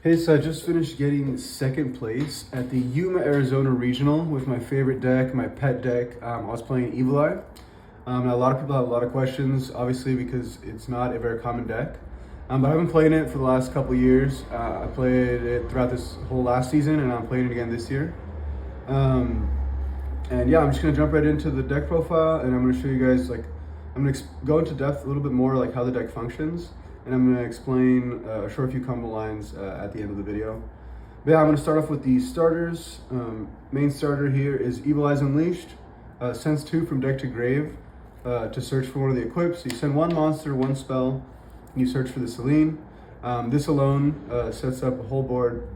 Hey, so I just finished getting second place at the Yuma, Arizona Regional with my favorite deck, my pet deck. I was playing Evil Eye. And a lot of people have a lot of questions, obviously, because it's not a very common deck. But I've been playing it for the last couple years. I played it throughout this whole last season, and I'm playing it again this year. And yeah, I'm just gonna jump right into the deck profile, and I'm gonna show you guys, like, I'm gonna go into depth a little bit more, like how the deck functions, and I'm gonna explain, show a few combo lines at the end of the video. But yeah, I'm gonna start off with the starters. Main starter here is Evil Eyes Unleashed. Sends 2 from deck to grave to search for one of the equips. So you send 1 monster, 1 spell, and you search for the Selene. This alone sets up a whole board.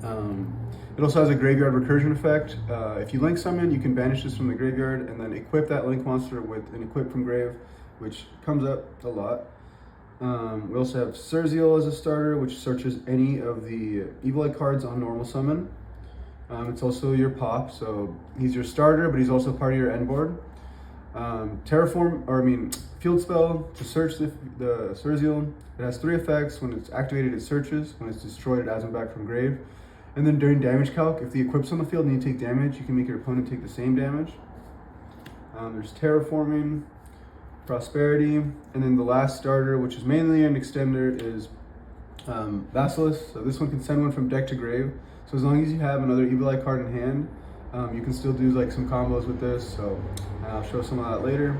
It also has a graveyard recursion effect. If you link summon, you can banish this from the graveyard and then equip that link monster with an equip from grave, which comes up a lot. We also have Surzeal as a starter, which searches any of the Evil Eye cards on normal summon. It's also your pop, so he's your starter, but he's also part of your end board. Field spell to search the Surzeal. It has 3 effects. When it's activated, it searches. When it's destroyed, it adds him back from grave. And then during damage calc, if the equip's on the field and you take damage, you can make your opponent take the same damage. There's Terraforming, Prosperity, and then the last starter, which is mainly an extender, is Basilisk. So this one can send 1 from deck to grave. So as long as you have another Evil Eye card in hand, you can still do like some combos with this. So I'll show some of that later.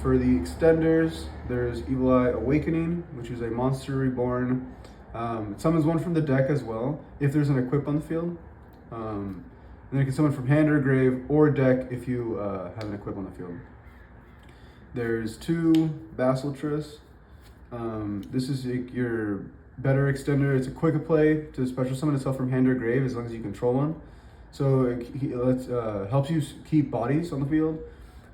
For the extenders, there's Evil Eye Awakening, which is a monster reborn. It summons 1 from the deck as well, if there's an equip on the field. And then you can summon from hand or grave or deck if you have an equip on the field. There's 2 Basilisk. This is your better extender. It's a quick play to special summon itself from hand or grave as long as you control 1. So it helps you keep bodies on the field,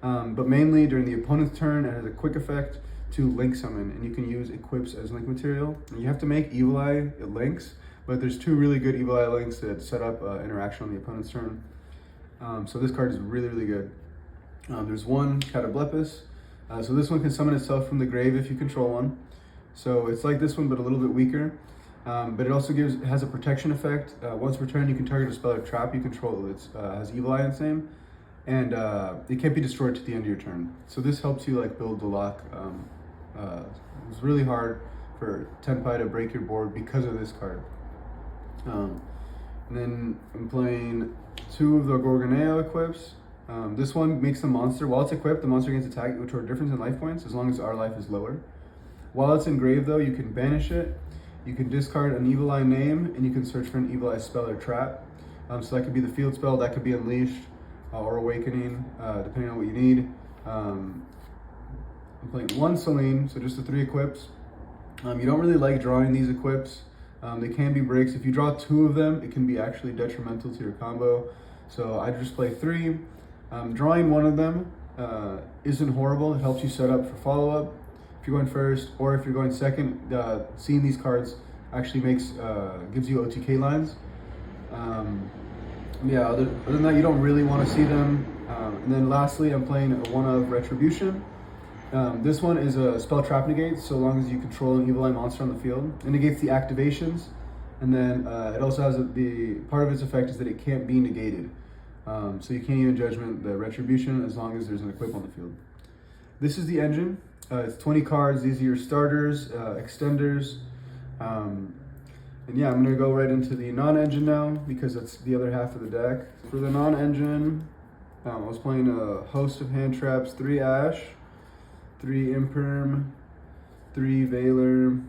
but mainly during the opponent's turn, it has a quick effect to link summon, and you can use equips as link material. And you have to make Evil Eye links, but there's 2 really good Evil Eye links that set up interaction on the opponent's turn. So this card is really, really good. There's 1 Catoblepis. So this one can summon itself from the grave if you control 1. So it's like this one, but a little bit weaker. But it also has a protection effect. Once per turn, you can target a spell or trap you control. It has Evil Eye in its name, and it can't be destroyed to the end of your turn. So this helps you like build the lock. It's really hard for Tenpai to break your board because of this card. And then I'm playing 2 of the Gorgoneo equips. This one makes the monster, while it's equipped, the monster gains attack, which are a difference in life points as long as our life is lower. While it's in grave though, you can banish it. You can discard an Evil Eye name, and you can search for an Evil Eye spell or trap. So that could be the field spell, that could be Unleashed or Awakening, depending on what you need. I'm playing 1 Selene, so just the 3 equips. You don't really like drawing these equips. They can be breaks. If you draw 2 of them, it can be actually detrimental to your combo. So I just play 3. Drawing 1 of them isn't horrible. It helps you set up for follow-up. If you're going first, or if you're going second, seeing these cards actually gives you OTK lines. Yeah, other than that, you don't really want to see them. And then lastly, I'm playing 1 of Retribution. This one is a spell trap negate, so long as you control an Evil Eye monster on the field. It negates the activations, and then it also has the part of its effect is that it can't be negated. So you can't even judgment the Retribution as long as there's an equip on the field. This is the engine. It's 20 cards. These are your starters, extenders. And yeah, I'm gonna go right into the non-engine now because that's the other half of the deck. For the non-engine, I was playing a host of hand traps, 3 Ash, 3 Imperm, 3 Veiler,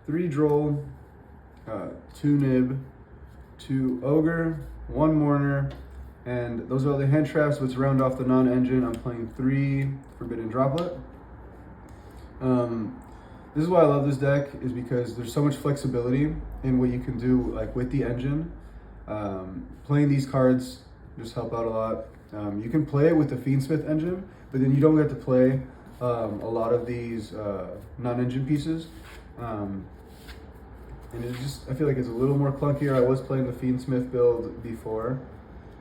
3 Droll, 2 Nib, 2 Ogre, 1 Mourner, and those are all the hand traps. But to round off the non-engine, I'm playing 3 Forbidden Droplet. This is why I love this deck, is because there's so much flexibility in what you can do like with the engine. Playing these cards just help out a lot. You can play it with the Fiendsmith engine, but then you don't get to play a lot of these non-engine pieces. And I feel like it's a little more clunkier. I was playing the Fiendsmith build before,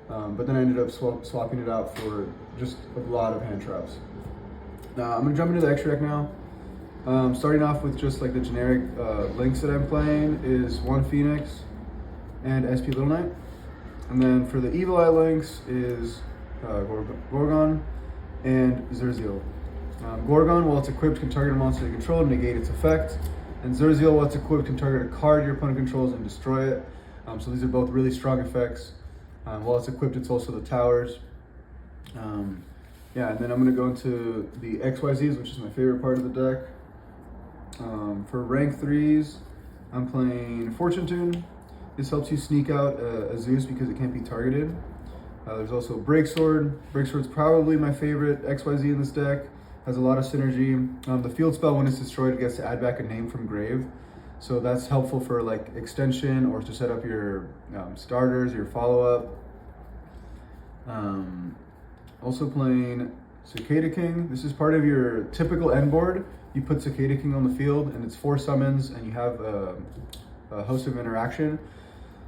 but then I ended up swapping it out for just a lot of hand traps. Now I'm gonna jump into the extra deck now. Starting off with just like the generic links that I'm playing is 1 Phoenix and SP Little Knight. And then for the Evil Eye links is Gorgon and Zerziel. Gorgon, while it's equipped, can target a monster you control and negate its effect. And Zerziel, while it's equipped, can target a card your opponent controls and destroy it. So these are both really strong effects. While it's equipped, it's also the towers. Yeah, and then I'm going to go into the XYZs, which is my favorite part of the deck. For rank 3s, I'm playing Fortune Tune. This helps you sneak out a Zeus because it can't be targeted. There's also Breaksword. Breaksword's probably my favorite XYZ in this deck. Has a lot of synergy. The field spell, when it's destroyed, it gets to add back a name from grave. So that's helpful for like extension or to set up your starters, your follow-up. Also playing Cicada King. This is part of your typical end board. You put Cicada King on the field and it's 4 summons and you have a host of interaction.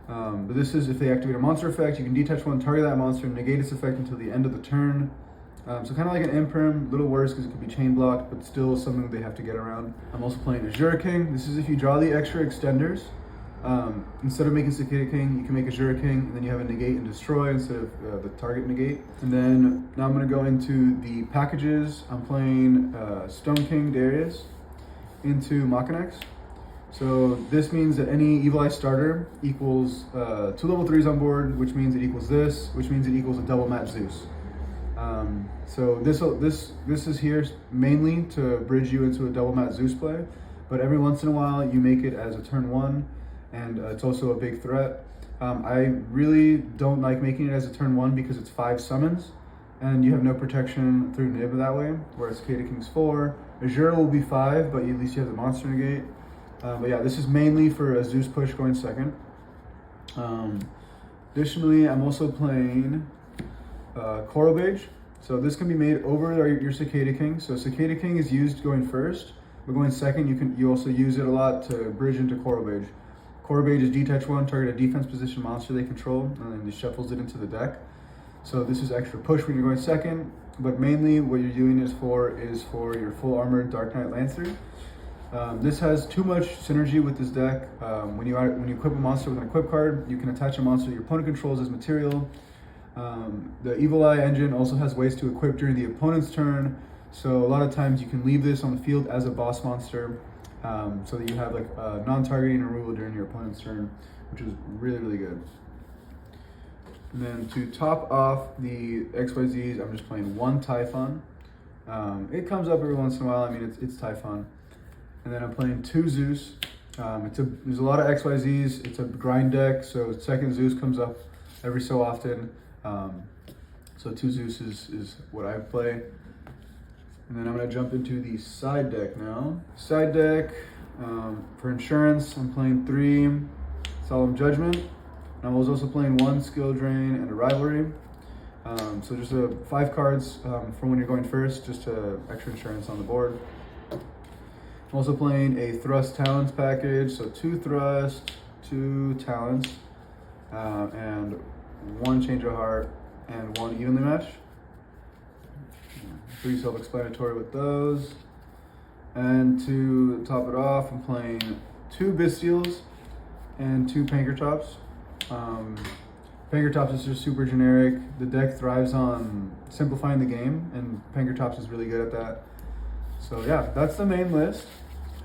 But this is if they activate a monster effect, you can detach 1, target that monster, and negate its effect until the end of the turn. So kind of like an Imperm, a little worse because it could be chain blocked, but still something they have to get around. I'm also playing Azure King. This is if you draw the extra extenders. Instead of making Cicada King, you can make Azure King, and then you have a negate and destroy instead of the target negate. And then now I'm going to go into the packages. I'm playing Stone King Darius into Machinex. So this means that any Evil Eye starter equals 2 level 3s on board, which means it equals this, which means it equals a double match Zeus. So this is here mainly to bridge you into a double match Zeus play, but every once in a while you make it as a turn 1, and it's also a big threat. I really don't like making it as a turn 1 because it's 5 summons, and you have no protection through Nib that way, whereas Cicada King's 4. Azure will be 5, but at least you have the monster negate. But yeah, this is mainly for a Zeus push going second. Additionally, I'm also playing Coral Bage. So this can be made over your Cicada King. So Cicada King is used going first, but going second, you also use it a lot to bridge into Coral Bage. Coral Bage is detach 1, target a defense position monster they control, and then he shuffles it into the deck. So this is extra push when you're going second, but mainly what you're doing is for your full armored Dark Knight Lancer. This has too much synergy with this deck. When you equip a monster with an equip card, you can attach a monster your opponent controls as material. The Evil Eye engine also has ways to equip during the opponent's turn, so a lot of times you can leave this on the field as a boss monster, so that you have like non-targeting removal during your opponent's turn, which is really, really good. And then to top off the XYZs, I'm just playing 1 Typhon. It comes up every once in a while. I mean, it's Typhon. And then I'm playing 2 Zeus. There's a lot of XYZs. It's a grind deck, so second Zeus comes up every so often. So 2 Zeus is what I play. And then I'm going to jump into the side deck now. Side deck, for insurance, I'm playing 3 Solemn Judgment. And I was also playing 1 Skill Drain and a Rivalry. So just 5 cards for when you're going first, just extra insurance on the board. I'm also playing a Thrust Talents package, so 2 Thrust, 2 Talents, and 1 Change of Heart, and 1 Evenly Match. Pretty self-explanatory with those. And to top it off, I'm playing 2 Bestials and 2 Pankratops. Pankratops is just super generic. The deck thrives on simplifying the game, and Pankratops is really good at that. So yeah, that's the main list.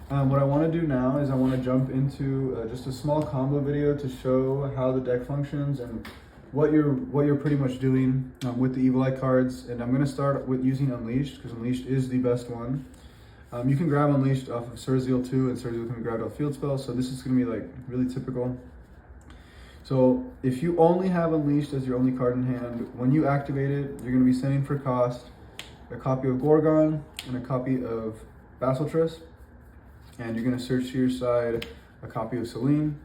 What I want to do now is I want to jump into just a small combo video to show how the deck functions and what you're pretty much doing with the Evil Eye cards. And I'm going to start with using Unleashed, because Unleashed is the best one. You can grab Unleashed off of Surzeal too, and Surzeal can be grabbed off Field Spell, so this is going to be like really typical. So if you only have Unleashed as your only card in hand, when you activate it, you're going to be sending for cost a copy of Gorgon and a copy of Basilisk. And you're going to search to your side a copy of Selene.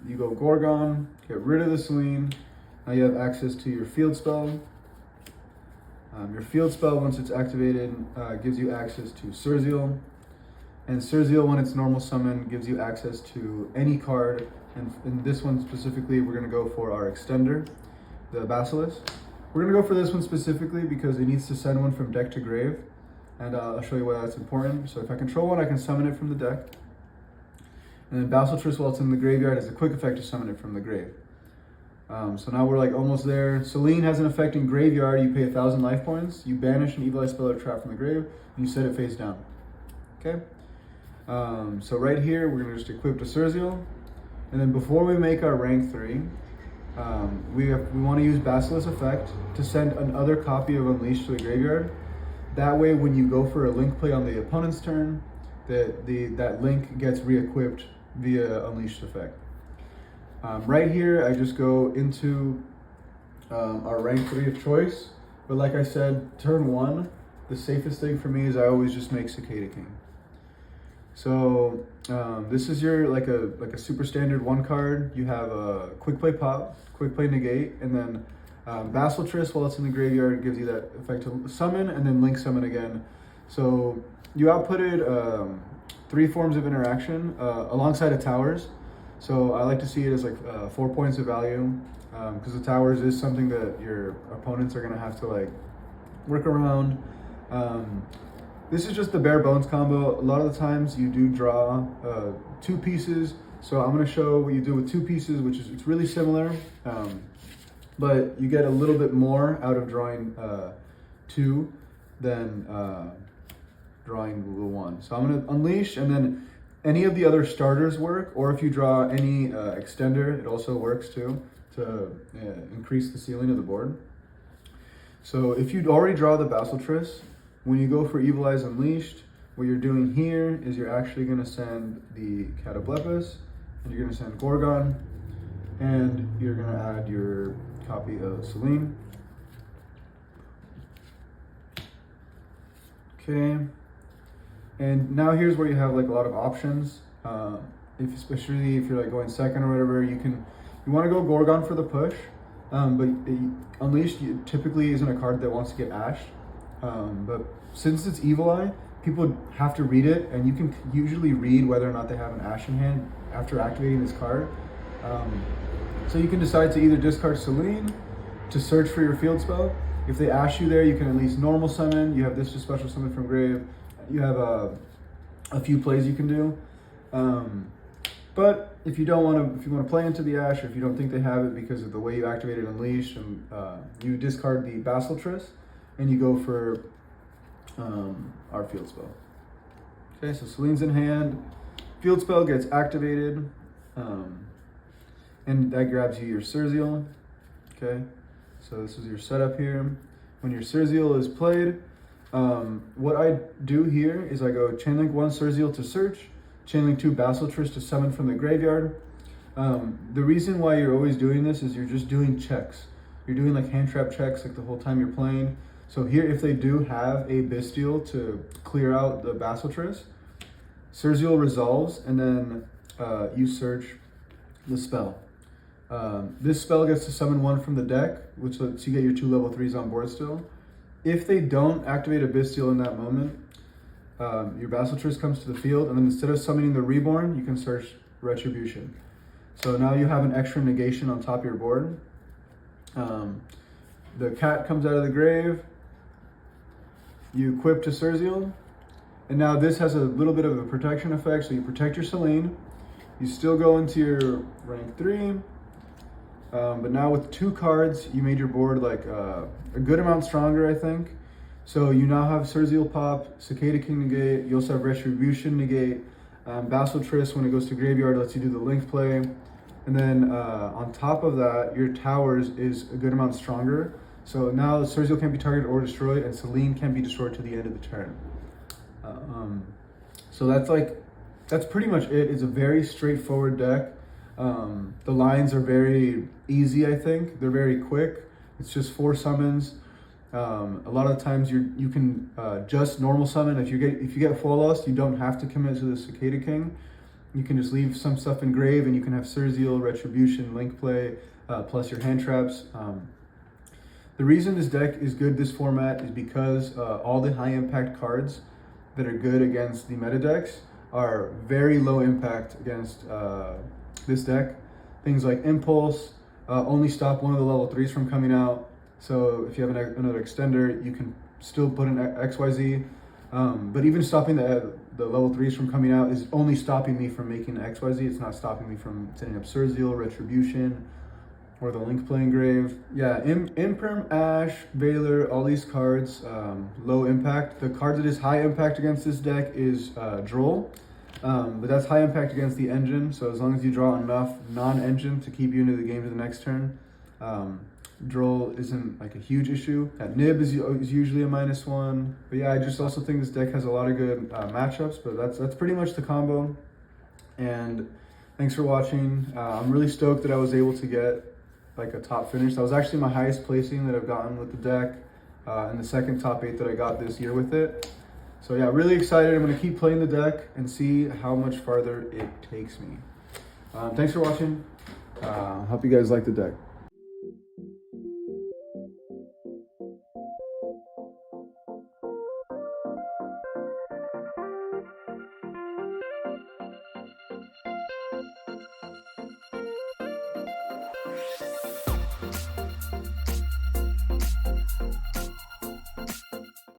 You go Gorgon, get rid of the Selene. Now you have access to your field spell. Your field spell, once it's activated, gives you access to Surzeal. And Surzeal, when it's normal summon, gives you access to any card. And in this one specifically, we're going to go for our extender, the Basilisk. We're going to go for this one specifically because it needs to send one from deck to grave. and I'll show you why that's important. So if I control one, I can summon it from the deck. And then Basilisk, while it's in the graveyard, has a quick effect to summon it from the grave. So now we're like almost there. Selene has an effect in graveyard. You pay 1,000 life points. You banish an evil eye spell or trap from the grave, and you set it face down. Okay. So right here, we're gonna just equip the Surzeal, and then before we make our rank 3, we want to use Basilisk effect to send another copy of Unleashed to the graveyard. That way, when you go for a link play on the opponent's turn, that link gets re-equipped via Unleashed effect. Right here, I just go into our rank 3 of choice. But like I said, turn 1, the safest thing for me is I always just make Cicada King. So this is your like a super standard 1 card. You have a quick play pop, quick play negate, and then Basilisk while it's in the graveyard gives you that effect to summon, and then link summon again. So you outputted 3 forms of interaction alongside of towers. So I like to see it as like 4 points of value, because the towers is something that your opponents are gonna have to like work around. This is just the bare bones combo. A lot of the times you do draw 2 pieces. So I'm gonna show what you do with 2 pieces, which is it's really similar, but you get a little bit more out of drawing 2 than drawing the 1. So I'm gonna unleash, and then any of the other starters work, or if you draw any extender, it also works too, to increase the ceiling of the board. So if you'd already draw the Basilisk, when you go for Evil Eyes Unleashed, what you're doing here is you're actually gonna send the Catoblepus, and you're gonna send Gorgon, and you're gonna add your copy of Selene. Okay. And now here's where you have like a lot of options. Especially if you're like going second or whatever, you want to go Gorgon for the push, but Unleashed typically isn't a card that wants to get ashed. But since it's Evil Eye, people have to read it, and you can usually read whether or not they have an ash in hand after activating this card. So you can decide to either discard Selene to search for your field spell. If they ash you there, you can at least normal summon. You have this to special summon from grave. You have a few plays you can do. But if you want to play into the ash, or if you don't think they have it because of the way you activated Unleash, and you discard the Basilisk and you go for our field spell. Okay, so Selene's in hand, field spell gets activated, and that grabs you your Surzeal. Okay, so this is your setup here. When your Surzeal is played, what I do here is I go Chainlink 1 Surzeal to search, Chainlink 2 Basilisk to summon from the graveyard. The reason why you're always doing this is you're just doing checks. You're doing like hand trap checks like the whole time you're playing. So here, if they do have a Bestial to clear out the Basilisk, Surzeal resolves, and then you search the spell. This spell gets to summon 1 from the deck, which lets you get your 2 level 3s on board still. If they don't activate a Bestial in that moment, your Basilisk comes to the field, and then instead of summoning the Reborn, you can search Retribution. So now you have an extra negation on top of your board. The cat comes out of the grave. You equip to Surzeal, and now this has a little bit of a protection effect, so you protect your Selene. You still go into your rank 3, but now with 2 cards, you made your board like a good amount stronger, I think. So you now have Surzeal pop, Cicada King negate, you also have Retribution negate, Basilisk when it goes to graveyard lets you do the link play, and then on top of that, your towers is a good amount stronger. So now Surzeal can't be targeted or destroyed, and Selene can't be destroyed to the end of the turn. So that's pretty much it. It's a very straightforward deck. The lines are very easy, I think. They're very quick. It's just 4 summons. A lot of the times you can just normal summon. If you get full lost, you don't have to commit to the Cicada King. You can just leave some stuff in grave, and you can have Surzeal, Retribution, link play, plus your hand traps. The reason this deck is good this format is because all the high impact cards that are good against the meta decks are very low impact against this deck. Things like Impulse only stop one of the level 3s from coming out. So if you have another extender, you can still put an XYZ. But even stopping the level 3s from coming out is only stopping me from making XYZ. It's not stopping me from setting up Surzeal, Retribution, or the Link Play Engrave. Yeah, Imperm, Ash, Valor, all these cards, low impact. The card that is high impact against this deck is Droll, but that's high impact against the engine, so as long as you draw enough non-engine to keep you into the game to the next turn, Droll isn't like a huge issue. That Nib is usually a -1, but yeah, I just also think this deck has a lot of good matchups, but that's pretty much the combo, and thanks for watching. I'm really stoked that I was able to get like a top finish. That was actually my highest placing that I've gotten with the deck, and the second top 8 that I got this year with it. So yeah, really excited. I'm gonna keep playing the deck and see how much farther it takes me. Thanks for watching. Hope you guys like the deck.